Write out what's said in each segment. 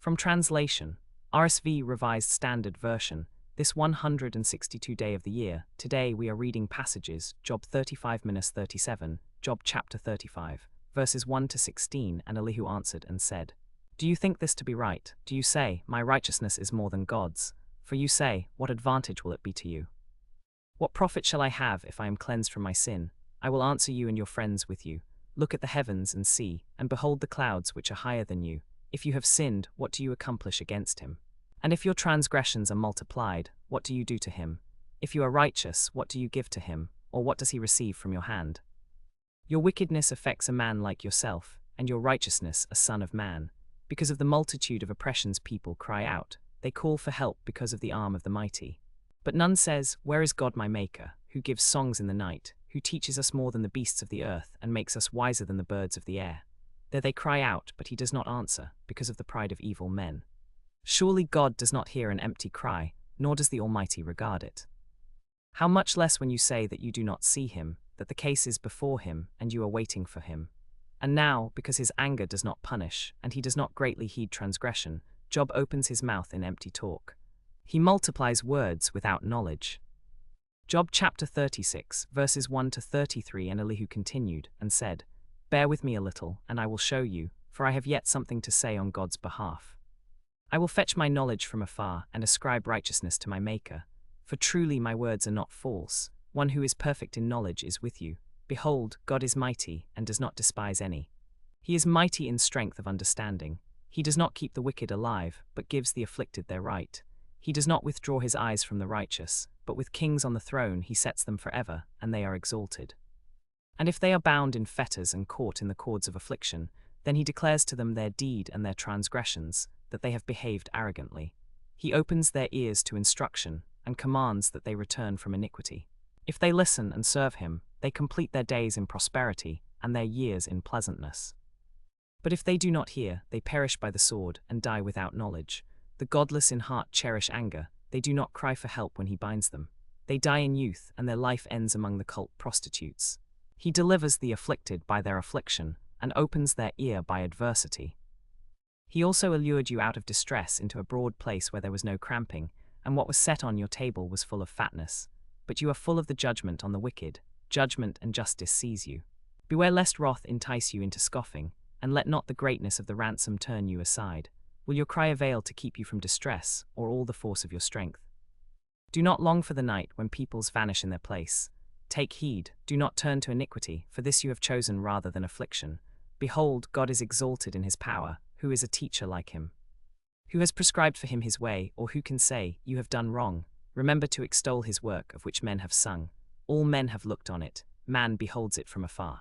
From translation, RSV Revised Standard Version, this 162 day of the year, today we are reading passages, Job 35-37, Job chapter 35, verses 1 to 16, and Elihu answered and said, Do you think this to be right? Do you say, My righteousness is more than God's? For you say, What advantage will it be to you? What profit shall I have if I am cleansed from my sin? I will answer you and your friends with you. Look at the heavens and see, and behold the clouds which are higher than you. If you have sinned, what do you accomplish against him? And if your transgressions are multiplied, what do you do to him? If you are righteous, what do you give to him, or what does he receive from your hand? Your wickedness affects a man like yourself, and your righteousness a son of man. Because of the multitude of oppressions people cry out, they call for help because of the arm of the mighty. But none says, Where is God my Maker, who gives songs in the night, who teaches us more than the beasts of the earth, and makes us wiser than the birds of the air? There they cry out, but he does not answer, because of the pride of evil men. Surely God does not hear an empty cry, nor does the Almighty regard it. How much less when you say that you do not see him, that the case is before him, and you are waiting for him. And now, because his anger does not punish, and he does not greatly heed transgression, Job opens his mouth in empty talk. He multiplies words without knowledge. Job chapter 36, verses 1 to 33, and Elihu continued, and said, Bear with me a little, and I will show you, for I have yet something to say on God's behalf. I will fetch my knowledge from afar, and ascribe righteousness to my Maker. For truly my words are not false. One who is perfect in knowledge is with you. Behold, God is mighty, and does not despise any. He is mighty in strength of understanding. He does not keep the wicked alive, but gives the afflicted their right. He does not withdraw his eyes from the righteous, but with kings on the throne he sets them forever, and they are exalted. And if they are bound in fetters and caught in the cords of affliction, then he declares to them their deed and their transgressions, that they have behaved arrogantly. He opens their ears to instruction, and commands that they return from iniquity. If they listen and serve him, they complete their days in prosperity, and their years in pleasantness. But if they do not hear, they perish by the sword, and die without knowledge. The godless in heart cherish anger, they do not cry for help when he binds them. They die in youth, and their life ends among the cult prostitutes. He delivers the afflicted by their affliction, and opens their ear by adversity. He also allured you out of distress into a broad place where there was no cramping, and what was set on your table was full of fatness. But you are full of the judgment on the wicked, judgment and justice seize you. Beware lest wrath entice you into scoffing, and let not the greatness of the ransom turn you aside. Will your cry avail to keep you from distress, or all the force of your strength? Do not long for the night when peoples vanish in their place. Take heed, do not turn to iniquity, for this you have chosen rather than affliction. Behold, God is exalted in his power, who is a teacher like him? Who has prescribed for him his way, or who can say, You have done wrong? Remember to extol his work of which men have sung. All men have looked on it, man beholds it from afar.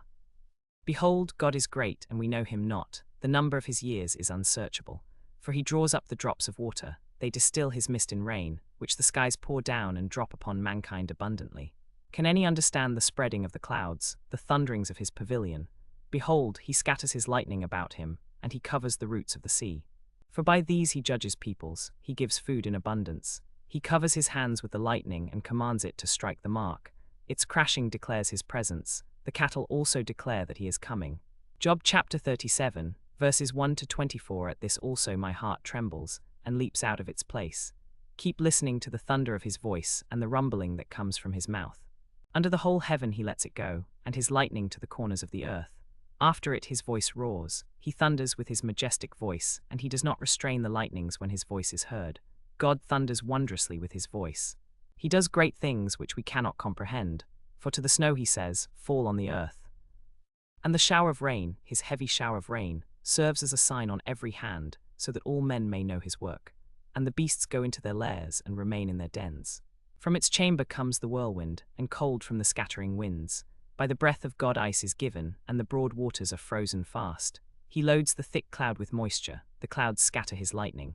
Behold, God is great, and we know him not. The number of his years is unsearchable. For he draws up the drops of water, they distill his mist in rain, which the skies pour down and drop upon mankind abundantly. Can any understand the spreading of the clouds, the thunderings of his pavilion? Behold, he scatters his lightning about him, and he covers the roots of the sea. For by these he judges peoples, he gives food in abundance. He covers his hands with the lightning and commands it to strike the mark. Its crashing declares his presence. The cattle also declare that he is coming. Job chapter 37, verses 1 to 24. At this also my heart trembles, and leaps out of its place. Keep listening to the thunder of his voice, and the rumbling that comes from his mouth. Under the whole heaven he lets it go, and his lightning to the corners of the earth. After it his voice roars, he thunders with his majestic voice, and he does not restrain the lightnings when his voice is heard. God thunders wondrously with his voice. He does great things which we cannot comprehend, for to the snow he says, Fall on the earth. And the shower of rain, his heavy shower of rain, serves as a sign on every hand, so that all men may know his work. And the beasts go into their lairs and remain in their dens. From its chamber comes the whirlwind, and cold from the scattering winds. By the breath of God ice is given, and the broad waters are frozen fast. He loads the thick cloud with moisture, the clouds scatter his lightning.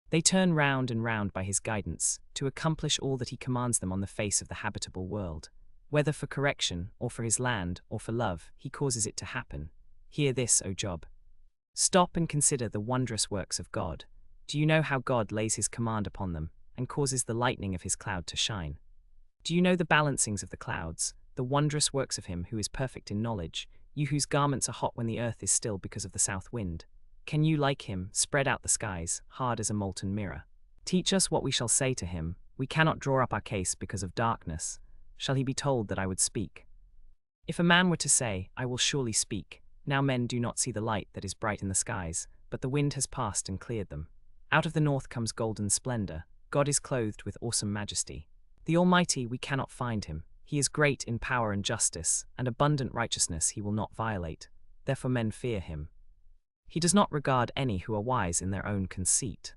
They turn round and round by his guidance, to accomplish all that he commands them on the face of the habitable world. Whether for correction, or for his land, or for love, he causes it to happen. Hear this, O Job. Stop and consider the wondrous works of God. Do you know how God lays his command upon them, and causes the lightning of his cloud to shine? Do you know the balancings of the clouds, the wondrous works of him who is perfect in knowledge, you whose garments are hot when the earth is still because of the south wind? Can you, like him, spread out the skies, hard as a molten mirror? Teach us what we shall say to him. We cannot draw up our case because of darkness. Shall he be told that I would speak? If a man were to say, I will surely speak, now men do not see the light that is bright in the skies, but the wind has passed and cleared them. Out of the north comes golden splendor. God is clothed with awesome majesty. The Almighty, we cannot find him. He is great in power and justice, and abundant righteousness he will not violate. Therefore men fear him. He does not regard any who are wise in their own conceit.